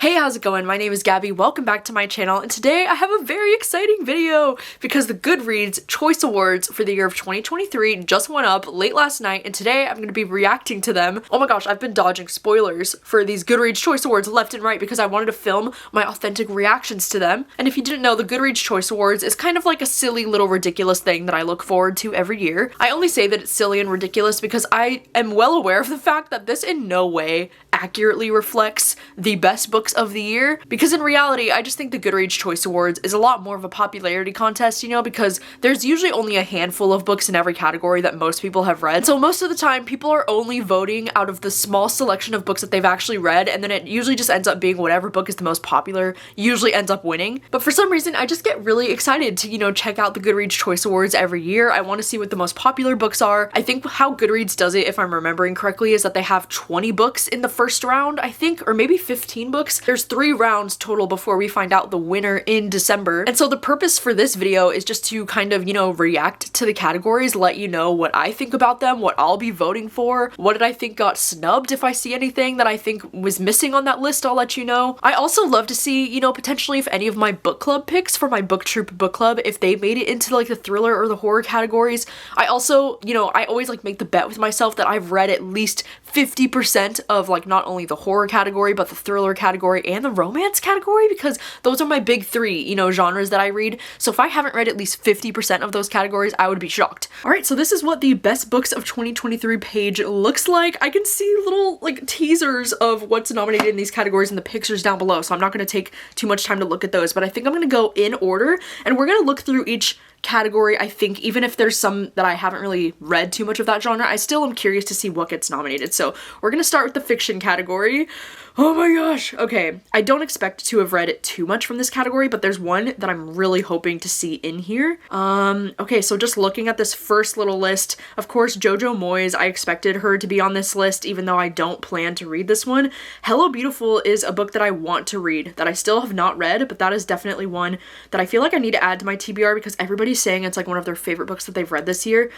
Hey, how's it going? My name is Gabby. Welcome back to my channel, and today I have a very exciting video because the Goodreads Choice Awards for the year of 2023 just went up late last night, and today I'm going to be reacting to them. Oh my gosh, I've been dodging spoilers for these Goodreads Choice Awards left and right because I wanted to film my authentic reactions to them. And if you didn't know, the Goodreads Choice Awards is kind of like a silly little ridiculous thing that I look forward to every year. I only say that it's silly and ridiculous because I am well aware of the fact that this in no way accurately reflects the best books of the year, because in reality I just think the Goodreads Choice Awards is a lot more of a popularity contest, you know, because there's usually only a handful of books in every category that most people have read. So most of the time people are only voting out of the small selection of books that they've actually read, and then it usually just ends up being whatever book is the most popular usually ends up winning. But for some reason I just get really excited to, you know, check out the Goodreads Choice Awards every year. I want to see what the most popular books are. I think how Goodreads does it, if I'm remembering correctly, is that they have 20 books in the first round, I think, or maybe 15 books. There's 3 rounds total before we find out the winner in December. And so the purpose for this video is just to kind of, you know, react to the categories, let you know what I think about them, what I'll be voting for, what did I think got snubbed. If I see anything that I think was missing on that list, I'll let you know. I also love to see, you know, potentially if any of my book club picks for my booktube book club, if they made it into like the thriller or the horror categories. I also, you know, I always like make the bet with myself that I've read at least 50% of like not only the horror category but the thriller category and the romance category, because those are my big 3, you know, genres that I read. So if I haven't read at least 50% of those categories, I would be shocked. All right, so this is what the best books of 2023 page looks like. I can see little like teasers of what's nominated in these categories in the pictures down below, so I'm not going to take too much time to look at those, but I think I'm going to go in order and we're going to look through each category. I think even if there's some that I haven't really read too much of that genre, I still am curious to see what gets nominated. So we're gonna start with the fiction category. Oh my gosh. Okay, I don't expect to have read too much from this category, but there's one that I'm really hoping to see in here. Okay, so just looking at this first little list, of course, Jojo Moyes, I expected her to be on this list, even though I don't plan to read this one. Hello Beautiful is a book that I want to read, that I still have not read, but that is definitely one that I feel like I need to add to my TBR because everybody's saying it's like one of their favorite books that they've read this year.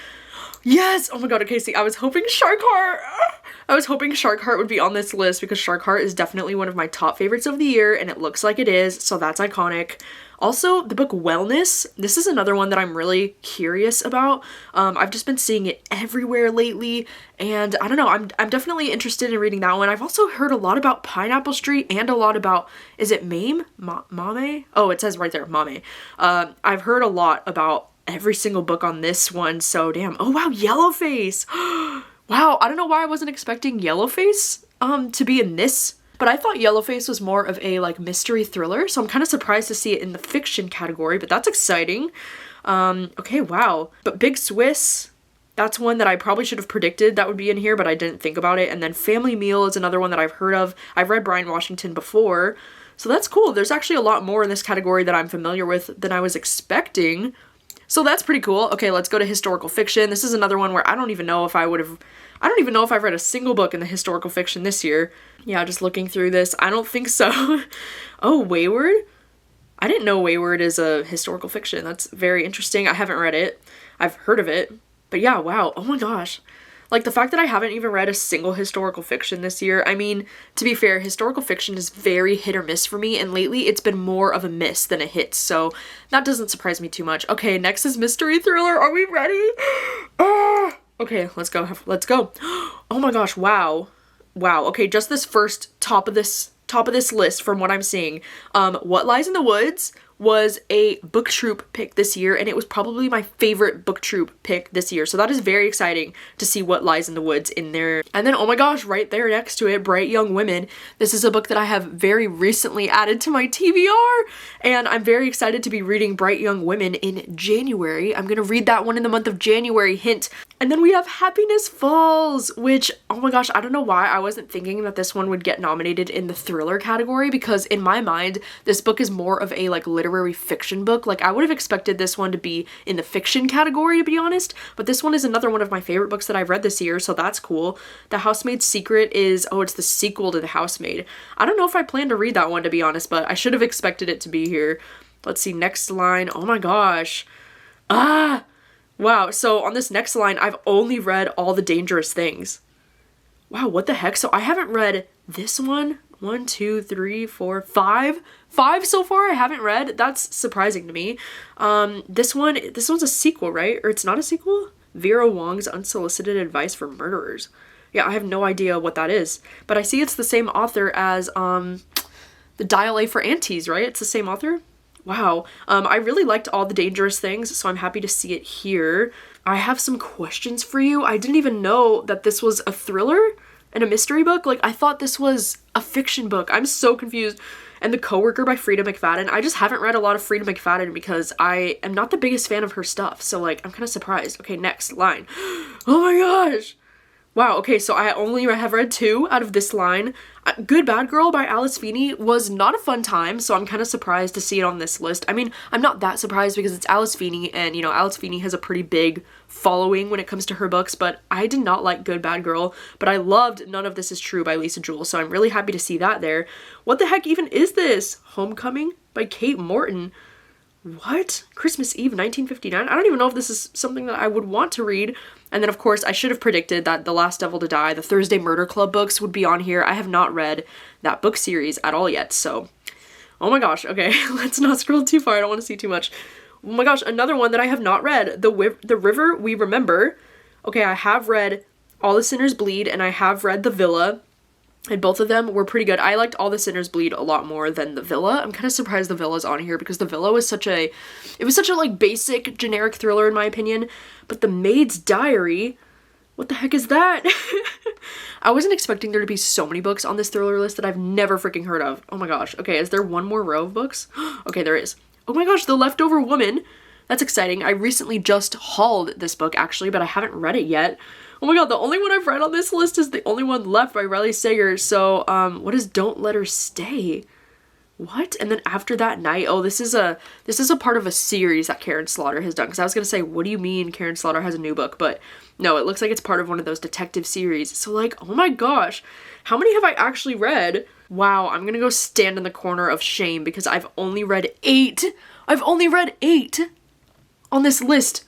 Yes! Oh my god, okay, see, I was hoping Sharkheart! I was hoping Sharkheart would be on this list because Sharkheart is definitely one of my top favorites of the year, and it looks like it is, so that's iconic. Also, the book Wellness, this is another one that I'm really curious about. I've just been seeing it everywhere lately, and I don't know, I'm definitely interested in reading that one. I've also heard a lot about Pineapple Street and a lot about, is it Mame? Mame? Oh, it says right there, Mame. I've heard a lot about every single book on this one, so damn. Oh wow, Yellowface! Wow, I don't know why I wasn't expecting Yellowface to be in this, but I thought Yellowface was more of a like mystery thriller, so I'm kind of surprised to see it in the fiction category, but that's exciting. Okay, wow. But Big Swiss, that's one that I probably should have predicted that would be in here, but I didn't think about it. And then Family Meal is another one that I've heard of. I've read Brian Washington before, so that's cool. There's actually a lot more in this category that I'm familiar with than I was expecting. So that's pretty cool. Okay, let's go to historical fiction. This is another one where I don't even know if I've read a single book in the historical fiction this year. Yeah, just looking through this, I don't think so. Oh, Wayward? I didn't know Wayward is a historical fiction. That's very interesting. I haven't read it. I've heard of it. But yeah, wow. Oh my gosh. Like, the fact that I haven't even read a single historical fiction this year, I mean, to be fair, historical fiction is very hit or miss for me, and lately it's been more of a miss than a hit, so that doesn't surprise me too much. Okay, next is mystery thriller. Are we ready? Okay, let's go. Let's go. Oh my gosh, wow. Wow, okay, just this first top of this list from what I'm seeing. What Lies in the Woods was a book troop pick this year, and it was probably my favorite book troop pick this year, so that is very exciting to see What Lies in the Woods in there. And then, oh my gosh, right there next to it, Bright Young Women. This is a book that I have very recently added to my TBR, and I'm very excited to be reading Bright Young Women in January. I'm gonna read that one in the month of January, hint. And then we have Happiness Falls, which, oh my gosh, I don't know why I wasn't thinking that this one would get nominated in the thriller category, because in my mind, this book is more of a like literary fiction book. Like, I would have expected this one to be in the fiction category, to be honest, but this one is another one of my favorite books that I've read this year, so that's cool. The Housemaid's Secret is, oh, it's the sequel to The Housemaid. I don't know if I plan to read that one, to be honest, but I should have expected it to be here. Let's see, next line. Oh my gosh. Wow, so on this next line, I've only read All the Dangerous Things. Wow, what the heck? So I haven't read this one. 1, 2, 3, 4, 5. 5 so far I haven't read. That's surprising to me. This one's a sequel, right? Or it's not a sequel? Vera Wong's Unsolicited Advice for Murderers. Yeah, I have no idea what that is. But I see it's the same author as the Dial A for Aunties, right? It's the same author? Wow. I really liked All the Dangerous Things, so I'm happy to see it here. I have some questions for you. I didn't even know that this was a thriller and a mystery book. Like, I thought this was a fiction book. I'm so confused. And The Coworker by Frida McFadden. I just haven't read a lot of Frida McFadden because I am not the biggest fan of her stuff. So, like, I'm kind of surprised. Okay, next line. Oh my gosh. Wow, okay, so I only have read 2 out of this line. Good Bad Girl by Alice Feeney was not a fun time, so I'm kind of surprised to see it on this list. I mean, I'm not that surprised because it's Alice Feeney, and, you know, Alice Feeney has a pretty big following when it comes to her books, but I did not like Good Bad Girl, but I loved None of This Is True by Lisa Jewell, so I'm really happy to see that there. What the heck even is this? Homecoming by Kate Morton. What? Christmas Eve 1959? I don't even know if this is something that I would want to read. And then, of course, I should have predicted that The Last Devil to Die, the Thursday Murder Club books would be on here. I have not read that book series at all yet, so... Oh my gosh, okay, let's not scroll too far. I don't want to see too much. Oh my gosh, another one that I have not read. The River We Remember. Okay, I have read All the Sinners Bleed, and I have read The Villa. And both of them were pretty good. I liked All the Sinners Bleed a lot more than The Villa. I'm kind of surprised The Villa's on here because The Villa was such a like basic generic thriller in my opinion. But The Maid's Diary, what the heck is that? I wasn't expecting there to be so many books on this thriller list that I've never freaking heard of. Oh my gosh. Okay, is there one more row of books? Okay, there is. Oh my gosh, The Leftover Woman. That's exciting. I recently just hauled this book actually, but I haven't read it yet. Oh my god, the only one I've read on this list is The Only One Left by Riley Sager. So, what is Don't Let Her Stay? What? And then After That Night. Oh, this is a part of a series that Karen Slaughter has done. Because I was going to say, what do you mean Karen Slaughter has a new book? But no, it looks like it's part of one of those detective series. So like, oh my gosh, how many have I actually read? Wow, I'm going to go stand in the corner of shame because I've only read 8. I've only read 8 on this list.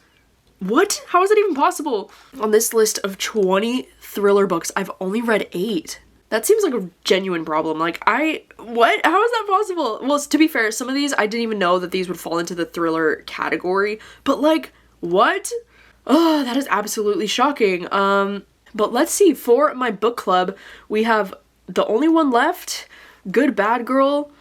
What? How is it even possible? On this list of 20 thriller books, I've only read 8. That seems like a genuine problem. Like, what? How is that possible? Well, to be fair, some of these, I didn't even know that these would fall into the thriller category. But like, what? Oh, that is absolutely shocking. But let's see. For my book club, we have The Only One Left, Good Bad Girl,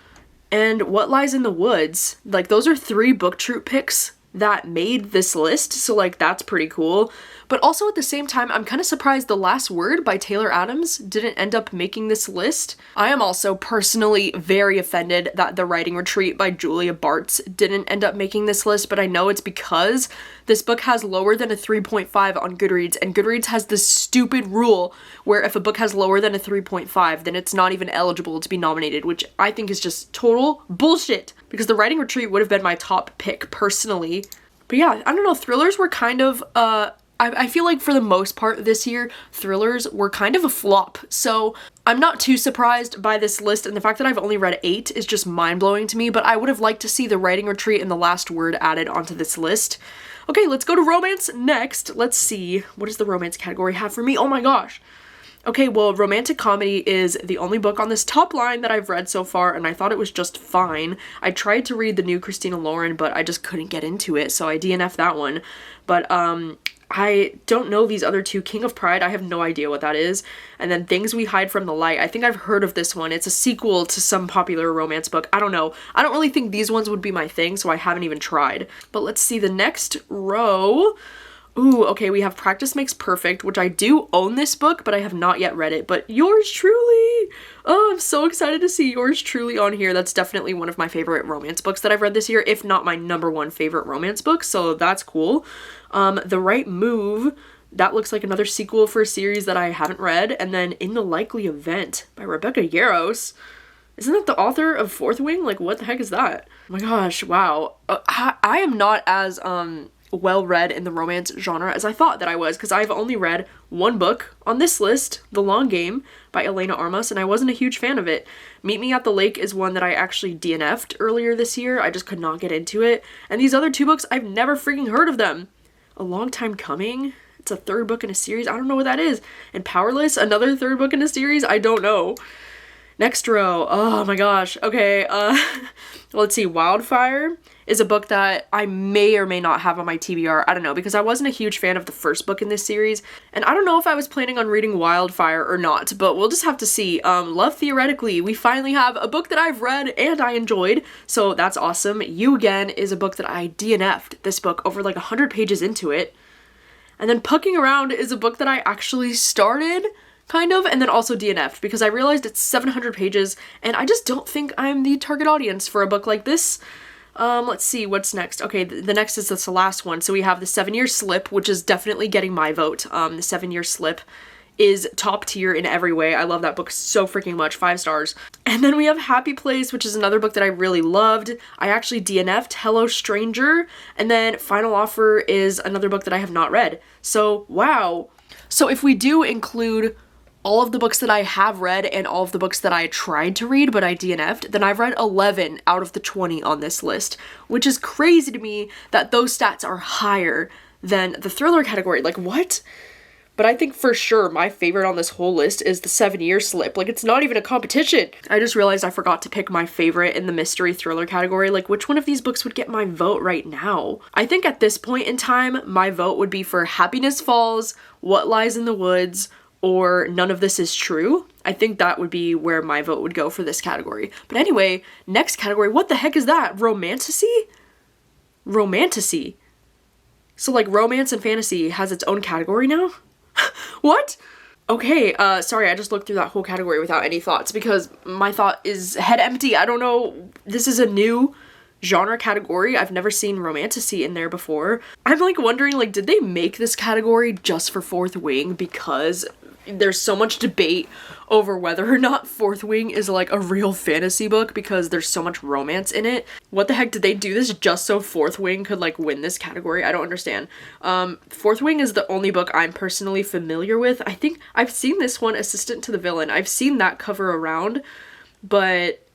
and What Lies in the Woods. Like, those are 3 book troop picks that made this list, so like that's pretty cool. But also at the same time, I'm kind of surprised The Last Word by Taylor Adams didn't end up making this list. I am also personally very offended that The Writing Retreat by Julia Bartz didn't end up making this list, but I know it's because this book has lower than a 3.5 on Goodreads, and Goodreads has this stupid rule where if a book has lower than a 3.5, then it's not even eligible to be nominated, which I think is just total bullshit, because The Writing Retreat would have been my top pick personally. But yeah, I don't know, thrillers were kind of, I feel like for the most part this year, thrillers were kind of a flop. So I'm not too surprised by this list, and the fact that I've only read 8 is just mind-blowing to me, but I would have liked to see The Writing Retreat and The Last Word added onto this list. Okay, let's go to romance next. Let's see, what does the romance category have for me? Oh my gosh. Okay, well, romantic comedy is the only book on this top line that I've read so far, and I thought it was just fine. I tried to read the new Christina Lauren, but I just couldn't get into it, so I DNF'd that one. But, I don't know these other 2. King of Pride, I have no idea what that is. And then Things We Hide from the Light. I think I've heard of this one. It's a sequel to some popular romance book. I don't know. I don't really think these ones would be my thing, so I haven't even tried. But let's see the next row. Ooh, okay, we have Practice Makes Perfect, which I do own this book, but I have not yet read it. But Yours Truly! Oh, I'm so excited to see Yours Truly on here. That's definitely one of my favorite romance books that I've read this year, if not my #1 favorite romance book, so that's cool. The Right Move, that looks like another sequel for a series that I haven't read. And then In the Likely Event by Rebecca Yarros. Isn't that the author of Fourth Wing? Like, what the heck is that? Oh my gosh, wow. I am not as, well read in the romance genre as I thought that I was, because I've only read 1 book on this list, The Long Game by Elena Armas, and I wasn't a huge fan of it. Meet Me at the Lake is one that I actually DNF'd earlier this year. I just could not get into it. And these other 2 books, I've never freaking heard of them. A Long Time Coming? It's a 3rd book in a series. I don't know what that is. And Powerless, another 3rd book in a series. I don't know. Next row. Oh my gosh. Okay, let's see. Wildfire is a book that I may or may not have on my TBR. I don't know, because I wasn't a huge fan of the first book in this series, and I don't know if I was planning on reading Wildfire or not, but we'll just have to see. Love Theoretically, we finally have a book that I've read and I enjoyed, so that's awesome. You Again is a book that I DNF'd this book over like 100 pages into it. And then Pucking Around is a book that I actually started, kind of, and then also DNF'd because I realized it's 700 pages and I just don't think I'm the target audience for a book like this. Let's see, what's next? Okay, the next is the last one. So we have The 7-Year Slip, which is definitely getting my vote. The 7-Year Slip is top tier in every way. I love that book so freaking much, 5 stars. And then we have Happy Place, which is another book that I really loved. I actually DNF'd Hello Stranger, and then Final Offer is another book that I have not read. So, wow. So if we do include all of the books that I have read and all of the books that I tried to read but I DNF'd, then I've read 11 out of the 20 on this list, which is crazy to me that those stats are higher than the thriller category. Like, what? But I think for sure my favorite on this whole list is The 7-Year Slip. Like, it's not even a competition. I just realized I forgot to pick my favorite in the mystery thriller category. Like, which one of these books would get my vote right now? I think at this point in time, my vote would be for Happiness Falls, What Lies in the Woods, or None of This Is True. I think that would be where my vote would go for this category. But anyway, next category, what the heck is that? Romantasy? Romantasy. So like romance and fantasy has its own category now? What? Okay, sorry, I just looked through that whole category without any thoughts because my thought is head empty. I don't know, this is a new genre category. I've never seen romantasy in there before. I'm like wondering, like, did they make this category just for Fourth Wing because there's so much debate over whether or not Fourth Wing is like a real fantasy book because there's so much romance in it? What the heck, did they do this just so Fourth Wing could like win this category? I don't understand. Fourth Wing is the only book I'm personally familiar with. I think I've seen this one, Assistant to the Villain. I've seen that cover around, but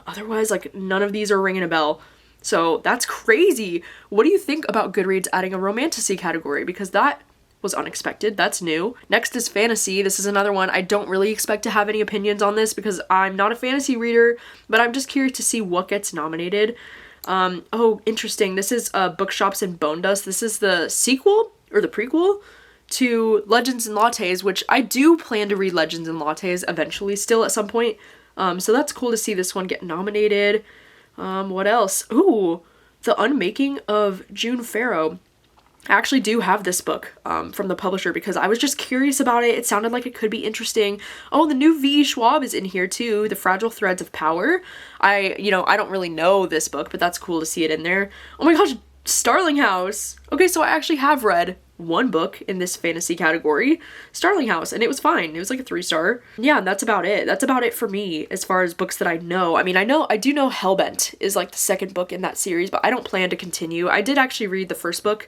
otherwise, like, none of these are ringing a bell. So that's crazy. What do you think about Goodreads adding a romantasy category? Because that was unexpected. That's new. Next is fantasy. This is another one. I don't really expect to have any opinions on this because I'm not a fantasy reader, but I'm just curious to see what gets nominated. Oh, interesting. This is Bookshops and Bone Dust. This is the sequel or the prequel to Legends and Lattes, which I do plan to read Legends and Lattes eventually still at some point. So that's cool to see this one get nominated. What else? Ooh, The Unmaking of June Farrow. I actually do have this book from the publisher because I was just curious about it. It sounded like it could be interesting. Oh, the new V. Schwab is in here too, The Fragile Threads of Power. I don't really know this book, but that's cool to see it in there. Oh my gosh, Starling House. Okay, so I actually have read one book in this fantasy category, Starling House, and it was fine. It was like a 3-star. Yeah, and that's about it. That's about it for me as far as books that I know. I mean, I do know Hellbent is like the second book in that series, but I don't plan to continue. I did actually read the first book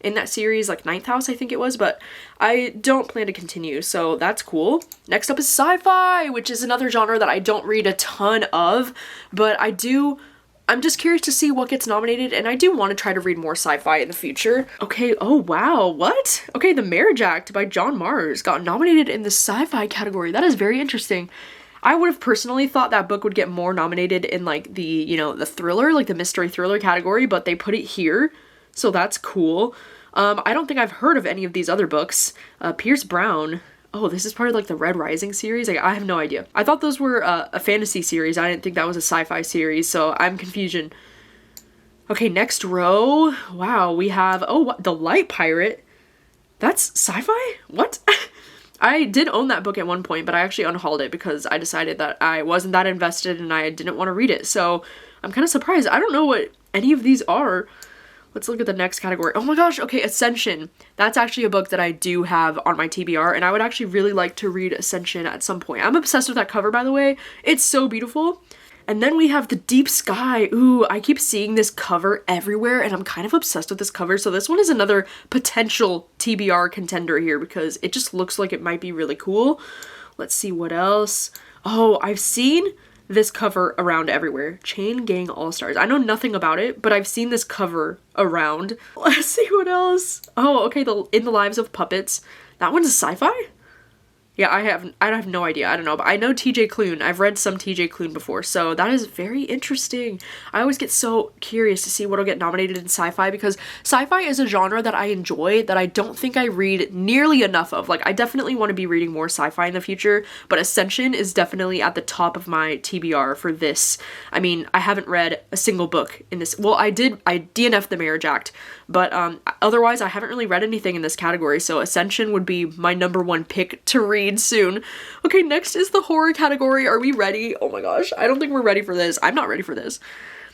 in that series, like Ninth House I think it was, but I don't plan to continue, so that's cool. Next up is sci-fi, which is another genre that I don't read a ton of, but I'm just curious to see what gets nominated, and I do want to try to read more sci-fi in the future. Okay, oh wow, what? Okay, The Marriage Act by John Mars got nominated in the sci-fi category. That is very interesting. I would have personally thought that book would get more nominated in like the, the thriller, like the mystery thriller category, but they put it here, so that's cool. I don't think I've heard of any of these other books. Pierce Brown. Oh, this is part of like the Red Rising series? Like, I have no idea. I thought those were a fantasy series. I didn't think that was a sci-fi series, so I'm confusion. Okay, next row. Wow, we have, The Light Pirate. That's sci-fi? What? I did own that book at one point, but I actually unhauled it because I decided that I wasn't that invested and I didn't want to read it. So I'm kind of surprised. I don't know what any of these are. Let's look at the next category. Oh my gosh, okay, Ascension. That's actually a book that I do have on my TBR, and I would actually really like to read Ascension at some point. I'm obsessed with that cover, by the way. It's so beautiful. And then we have The Deep Sky. Ooh, I keep seeing this cover everywhere, and I'm kind of obsessed with this cover, so this one is another potential TBR contender here because it just looks like it might be really cool. Let's see what else. Oh, I've seen this cover around everywhere. Chain Gang All-Stars. I know nothing about it, but I've seen this cover around. Let's see what else. Oh, okay, In the Lives of Puppets. That one's a sci-fi? Yeah, I have no idea. I don't know, but I know TJ Klune. I've read some TJ Klune before, so that is very interesting. I always get so curious to see what'll get nominated in sci-fi because sci-fi is a genre that I enjoy that I don't think I read nearly enough of. Like, I definitely want to be reading more sci-fi in the future, but Ascension is definitely at the top of my TBR for this. I mean, I haven't read a single book in this. Well, I DNF'd The Marriage Act, but otherwise I haven't really read anything in this category, so Ascension would be my #1 pick to read soon. Okay, next is the horror category. Are we ready? Oh my gosh, I don't think we're ready for this. I'm not ready for this.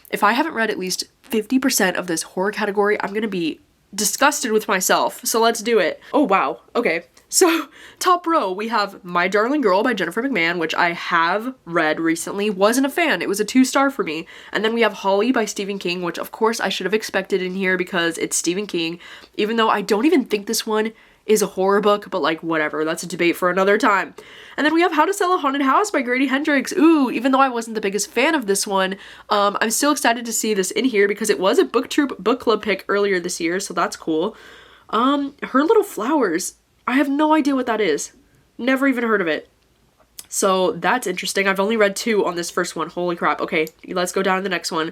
If I haven't read at least 50% of this horror category, I'm gonna be disgusted with myself. So let's do it. Oh wow, okay. So top row, we have My Darling Girl by Jennifer McMahon, which I have read recently. Wasn't a fan. It was a 2-star for me. And then we have Holly by Stephen King, which of course I should have expected in here because it's Stephen King, even though I don't even think this one is a horror book, but like whatever, that's a debate for another time. And then we have How to Sell a Haunted House by Grady Hendrix. Ooh, even though I wasn't the biggest fan of this one, I'm still excited to see this in here because it was a booktube book club pick earlier this year, so that's cool. Her Little Flowers, I have no idea what that is. Never even heard of it. So that's interesting. I've only read 2 on this first one. Holy crap. Okay, let's go down to the next one.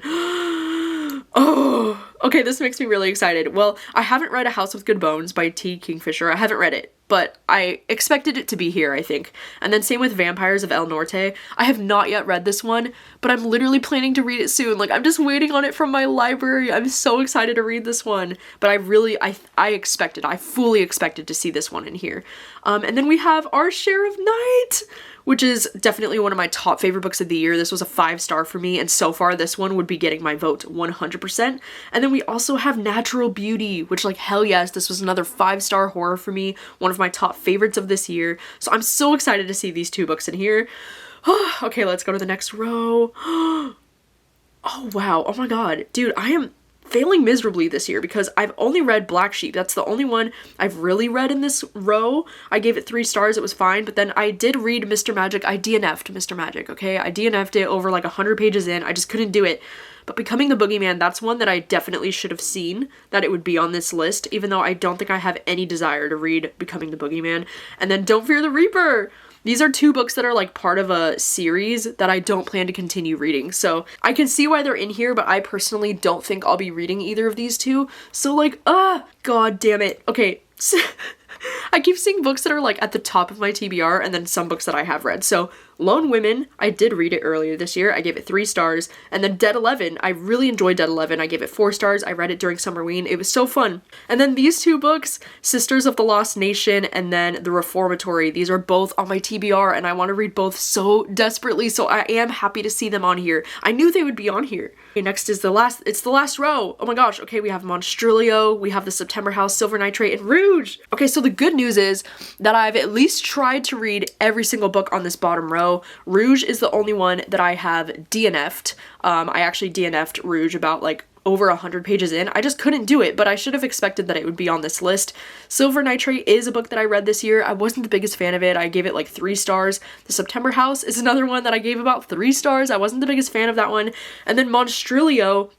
Oh, okay, this makes me really excited. Well, I haven't read A House with Good Bones by T. Kingfisher. I haven't read it, but I expected it to be here, I think. And then same with Vampires of El Norte. I have not yet read this one, but I'm literally planning to read it soon. Like, I'm just waiting on it from my library. I'm so excited to read this one. But I fully expected to see this one in here. And then we have Our Share of Night, which is definitely one of my top favorite books of the year. This was a 5-star for me, and so far this one would be getting my vote 100%. And then we also have Natural Beauty, which, like, hell yes, this was another 5-star horror for me, one of my top favorites of this year. So I'm so excited to see these 2 books in here. Okay, let's go to the next row. Oh wow, oh my god, dude, I am failing miserably this year because I've only read Black Sheep. That's the only one I've really read in this row. I gave it 3 stars, it was fine, but then I did read Mr. Magic. I DNF'd Mr. Magic, okay? I DNF'd it over like 100 pages in. I just couldn't do it. But Becoming the Boogeyman, that's one that I definitely should have seen that it would be on this list, even though I don't think I have any desire to read Becoming the Boogeyman. And then Don't Fear the Reaper. These are 2 books that are like part of a series that I don't plan to continue reading. So I can see why they're in here, but I personally don't think I'll be reading either of these 2. So like, god damn it. Okay. I keep seeing books that are like at the top of my TBR and then some books that I have read. So Lone Women, I did read it earlier this year. I gave it 3 stars. And then Dead 11, I really enjoyed Dead 11. I gave it 4 stars. I read it during Summerween. It was so fun. And then these 2 books, Sisters of the Lost Nation and then The Reformatory, these are both on my TBR and I want to read both so desperately. So I am happy to see them on here. I knew they would be on here. Okay, next is the last row. Oh my gosh. Okay, we have Monstrilio, we have The September House, Silver Nitrate, and Rouge. Okay, so the good news is that I've at least tried to read every single book on this bottom row. Rouge is the only one that I have DNF'd. I actually DNF'd Rouge about like over 100 pages in. I just couldn't do it, but I should have expected that it would be on this list. Silver Nitrate is a book that I read this year. I wasn't the biggest fan of it. I gave it like 3 stars. The September House is another one that I gave about 3 stars. I wasn't the biggest fan of that one. And then Monstrilio,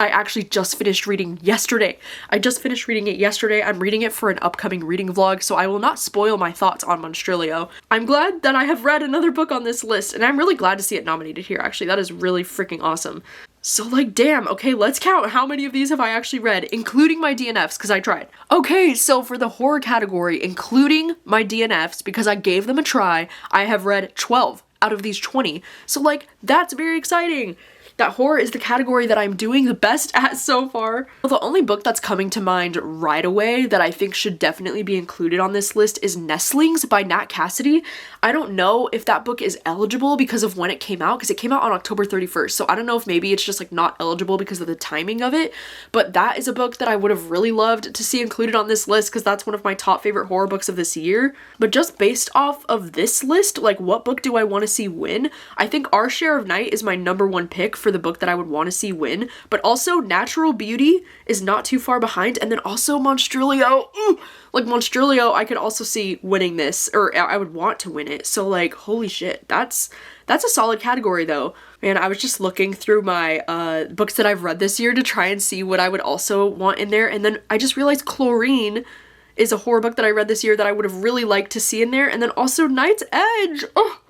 I actually just finished reading yesterday. I just finished reading it yesterday. I'm reading it for an upcoming reading vlog, so I will not spoil my thoughts on Monstrilio. I'm glad that I have read another book on this list, and I'm really glad to see it nominated here, actually. That is really freaking awesome. So like, damn, okay, let's count how many of these have I actually read, including my DNFs, because I tried. Okay, so for the horror category, including my DNFs, because I gave them a try, I have read 12 out of these 20. So like, that's very exciting. That horror is the category that I'm doing the best at so far. Well, the only book that's coming to mind right away that I think should definitely be included on this list is Nestlings by Nat Cassidy. I don't know if that book is eligible because of when it came out, because it came out on October 31st. So I don't know if maybe it's just like not eligible because of the timing of it, but that is a book that I would have really loved to see included on this list because that's one of my top favorite horror books of this year. But just based off of this list, like what book do I want to see win? I think Our Share of Night is my #1 pick for the book that I would want to see win, but also Natural Beauty is not too far behind, and then also Monstrilio. Like Monstrilio, I could also see winning this, or I would want to win it. So like, holy shit, that's a solid category though. Man, I was just looking through my books that I've read this year to try and see what I would also want in there, and then I just realized Chlorine is a horror book that I read this year that I would have really liked to see in there. And then also Knight's Edge. Oh,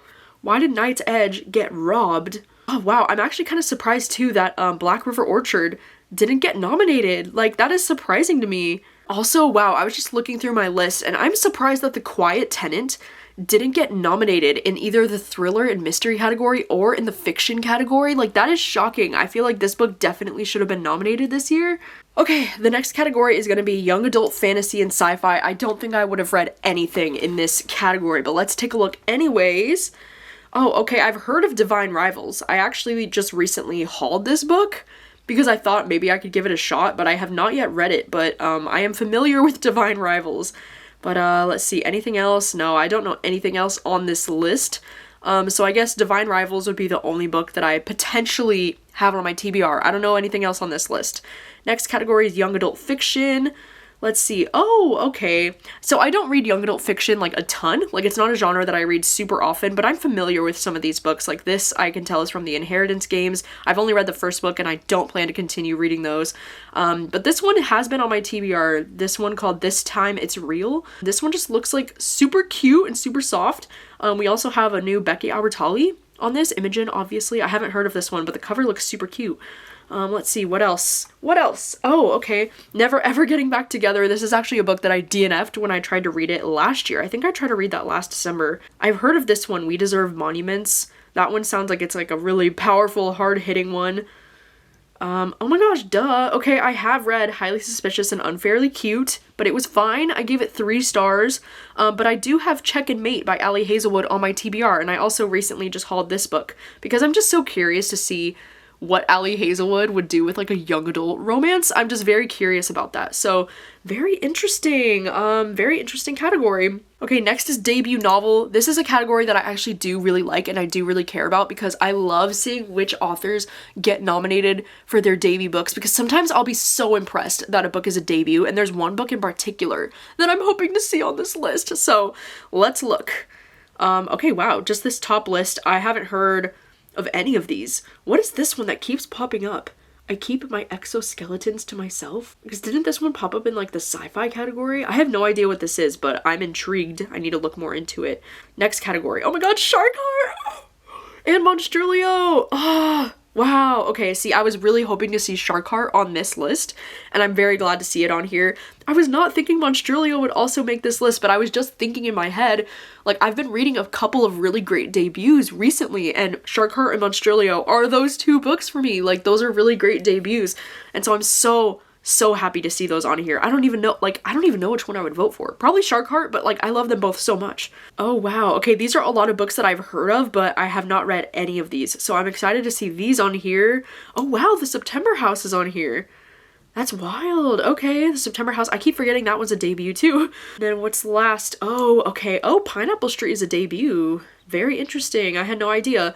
why did Knight's Edge get robbed? Oh wow, I'm actually kind of surprised too that Black River Orchard didn't get nominated. Like, that is surprising to me. Also, wow, I was just looking through my list and I'm surprised that The Quiet Tenant didn't get nominated in either the thriller and mystery category or in the fiction category. Like, that is shocking. I feel like this book definitely should have been nominated this year. Okay, the next category is going to be young adult fantasy and sci-fi. I don't think I would have read anything in this category, but let's take a look anyways. Oh, okay, I've heard of Divine Rivals. I actually just recently hauled this book because I thought maybe I could give it a shot, but I have not yet read it, but I am familiar with Divine Rivals. But let's see, anything else? No, I don't know anything else on this list. So I guess Divine Rivals would be the only book that I potentially have on my TBR. I don't know anything else on this list. Next category is young adult fiction. Let's see. Oh, okay. So I don't read young adult fiction like a ton. Like, it's not a genre that I read super often, but I'm familiar with some of these books. Like this, I can tell is from the Inheritance games. I've only read the first book and I don't plan to continue reading those. But this one has been on my TBR. This one called This Time It's Real. This one just looks like super cute and super soft. We also have a new Becky Albertalli on this. Imogen, obviously. I haven't heard of this one, but the cover looks super cute. Let's see, what else? What else? Oh, okay. Never Ever Getting Back Together. This is actually a book that I DNF'd when I tried to read it last year. I think I tried to read that last December. I've heard of this one, We Deserve Monuments. That one sounds like it's like a really powerful, hard-hitting one. Oh my gosh, duh. Okay, I have read Highly Suspicious and Unfairly Cute, but it was fine. I gave it 3 stars. But I do have Check and Mate by Ali Hazelwood on my TBR, and I also recently just hauled this book because I'm just so curious to see what Ali Hazelwood would do with like a young adult romance. I'm just very curious about that. So very interesting category. Okay, next is debut novel. This is a category that I actually do really like and I do really care about because I love seeing which authors get nominated for their debut books, because sometimes I'll be so impressed that a book is a debut, and there's one book in particular that I'm hoping to see on this list. So let's look. Okay, wow, just this top list. I haven't heard of any of these. What is this one that keeps popping up? I Keep My Exoskeletons to Myself? Because didn't this one pop up in like the sci-fi category? I have no idea what this is, but I'm intrigued. I need to look more into it. Next category. Oh my god, Shark Heart! And Monstrilio! Ah! Wow, okay, see, I was really hoping to see Shark Heart on this list, and I'm very glad to see it on here. I was not thinking Monstrilio would also make this list, but I was just thinking in my head, like, I've been reading a couple of really great debuts recently, and Shark Heart and Monstrilio are those 2 books for me. Like, those are really great debuts, and so I'm so happy to see those on here. I don't even know which one I would vote for. Probably Shark Heart, but like, I love them both so much. Oh wow, okay, these are a lot of books that I've heard of, but I have not read any of these, so I'm excited to see these on here. Oh wow, The September House is on here. That's wild. Okay, The September House. I keep forgetting that was a debut too. Then what's last? Oh, okay. Oh, Pineapple Street is a debut. Very interesting. I had no idea.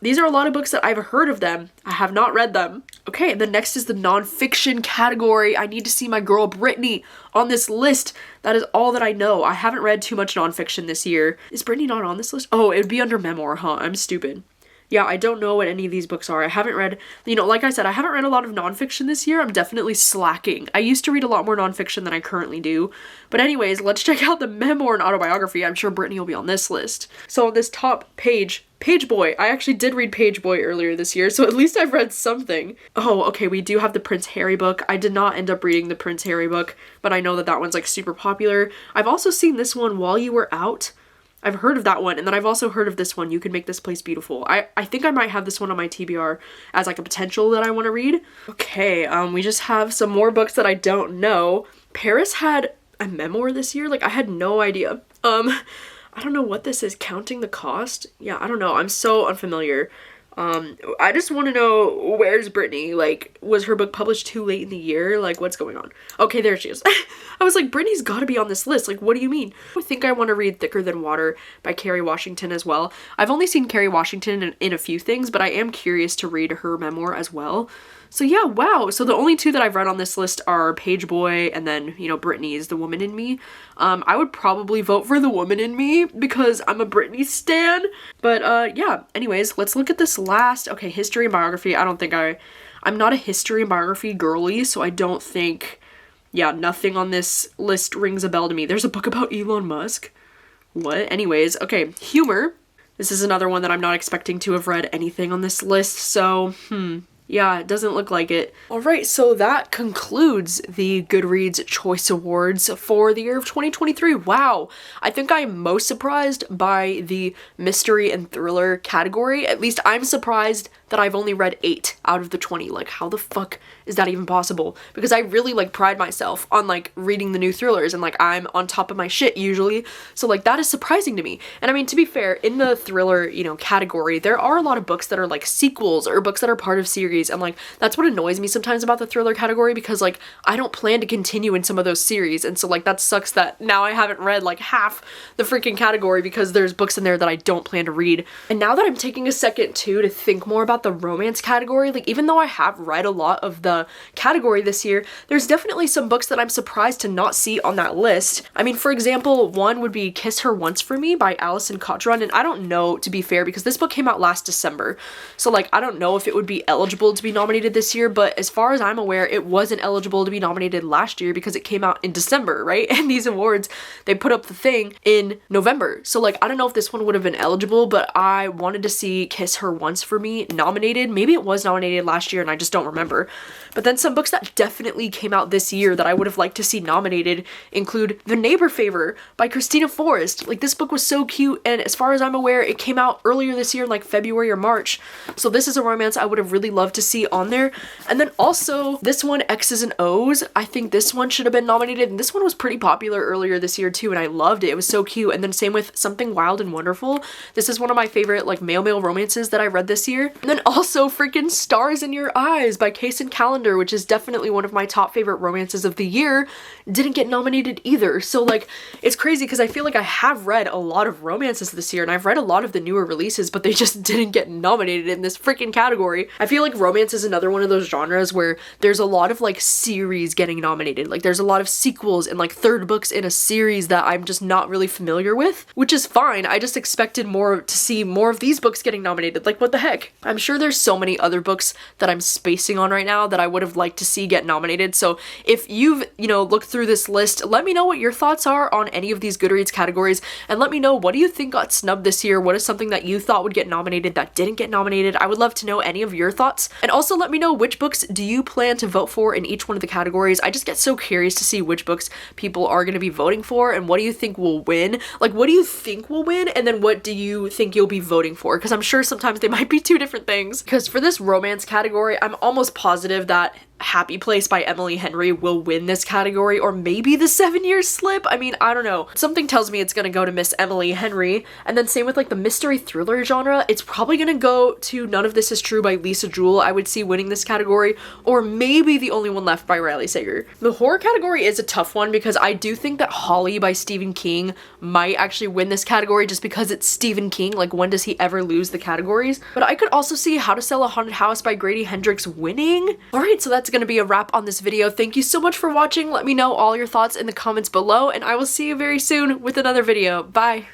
These are a lot of books that I've heard of them. I have not read them. Okay, and then next is the nonfiction category. I need to see my girl Brittany on this list. That is all that I know. I haven't read too much nonfiction this year. Is Brittany not on this list? Oh, it would be under memoir, huh? I'm stupid. Yeah, I don't know what any of these books are. I haven't read, like I said, I haven't read a lot of nonfiction this year. I'm definitely slacking. I used to read a lot more nonfiction than I currently do. But anyways, let's check out the memoir and autobiography. I'm sure Brittany will be on this list. So on this top page, Page Boy. I actually did read Page Boy earlier this year, so at least I've read something. Oh, okay, we do have the Prince Harry book. I did not end up reading the Prince Harry book, but I know that that one's like super popular. I've also seen this one, While You Were Out. I've heard of that one, and then I've also heard of this one, You Can Make This Place Beautiful. I think I might have this one on my TBR as like a potential that I want to read. Okay, we just have some more books that I don't know. Paris had a memoir this year? Like, I had no idea. I don't know what this is. Counting the Cost? Yeah, I don't know. I'm so unfamiliar. I just want to know, where's Brittany? Like, was her book published too late in the year? Like, what's going on? Okay, there she is. I was like, Brittany's gotta be on this list. Like, what do you mean? I think I want to read Thicker Than Water by Kerry Washington as well. I've only seen Kerry Washington in a few things, but I am curious to read her memoir as well. So yeah, wow. So the only 2 that I've read on this list are Page Boy and then, Brittany's The Woman in Me. I would probably vote for The Woman in Me because I'm a Brittany stan. But yeah, anyways, let's look at this last. Okay, history and biography. I'm not a history and biography girly, so I don't think Yeah, nothing on this list rings a bell to me. There's a book about Elon Musk. What? Anyways, okay, humor. This is another one that I'm not expecting to have read anything on this list, so, yeah, it doesn't look like it. Alright, so that concludes the Goodreads Choice Awards for the year of 2023. Wow! I think I'm most surprised by the mystery and thriller category. At least I'm surprised that I've only read 8 out of the 20. Like, how the fuck is that even possible? Because I really, like, pride myself on, like, reading the new thrillers, and, like, I'm on top of my shit usually. So, like, that is surprising to me. And I mean, to be fair, in the thriller, you know, category, there are a lot of books that are, like, sequels or books that are part of series, and, like, that's what annoys me sometimes about the thriller category, because, like, I don't plan to continue in some of those series, and so, like, that sucks that now I haven't read, like, half the freaking category because there's books in there that I don't plan to read. And now that I'm taking a second, too, to think more about the romance category, like, even though I have read a lot of the category this year, there's definitely some books that I'm surprised to not see on that list. I mean, for example, one would be Kiss Her Once for Me by Alison Cotran, and I don't know, to be fair, because this book came out last December, so, like, I don't know if it would be eligible to be nominated this year, but as far as I'm aware, it wasn't eligible to be nominated last year because it came out in December, right? And these awards, they put up the thing in November, so, like, I don't know if this one would have been eligible, but I wanted to see Kiss Her Once for Me nominated. Maybe it was nominated last year and I just don't remember. But then some books that definitely came out this year that I would have liked to see nominated include The Neighbor Favor by Christina Forrest. Like, this book was so cute, and as far as I'm aware, it came out earlier this year, like February or March. So this is a romance I would have really loved to see on there. And then also this one, X's and O's, I think this one should have been nominated, and this one was pretty popular earlier this year too, and I loved it. It was so cute. And then same with Something Wild and Wonderful. This is one of my favorite, like, male romances that I read this year. And then also freaking Stars in Your Eyes by Kaysen Callender, which is definitely one of my top favorite romances of the year, didn't get nominated either. So, like, it's crazy because I feel like I have read a lot of romances this year, and I've read a lot of the newer releases, but they just didn't get nominated in this freaking category. I feel like romance is another one of those genres where there's a lot of, like, series getting nominated. Like, there's a lot of sequels and, like, third books in a series that I'm just not really familiar with, which is fine. I just expected more to see more of these books getting nominated. Like, what the heck? I'm sure there's so many other books that I'm spacing on right now that I would have liked to see get nominated. So if you've, you know, looked through this list, let me know what your thoughts are on any of these Goodreads categories, and let me know, what do you think got snubbed this year? What is something that you thought would get nominated that didn't get nominated? I would love to know any of your thoughts. And also let me know, which books do you plan to vote for in each one of the categories? I just get so curious to see which books people are going to be voting for, and what do you think will win? Like, what do you think will win, and then what do you think you'll be voting for? Because I'm sure sometimes they might be two different things. Because for this romance category, I'm almost positive that Happy Place by Emily Henry will win this category, or maybe The 7 Year Slip. I mean, I don't know. Something tells me it's gonna go to Miss Emily Henry. And then same with, like, the mystery thriller genre, it's probably gonna go to None of This Is True by Lisa Jewell. I would see winning this category, or maybe The Only One Left by Riley Sager. The horror category is a tough one because I do think that Holly by Stephen King might actually win this category just because it's Stephen King. Like, when does he ever lose the categories? But I could also see How to Sell a Haunted House by Grady Hendrix winning. Alright, so that's gonna be a wrap on this video. Thank you so much for watching. Let me know all your thoughts in the comments below, and I will see you very soon with another video. Bye!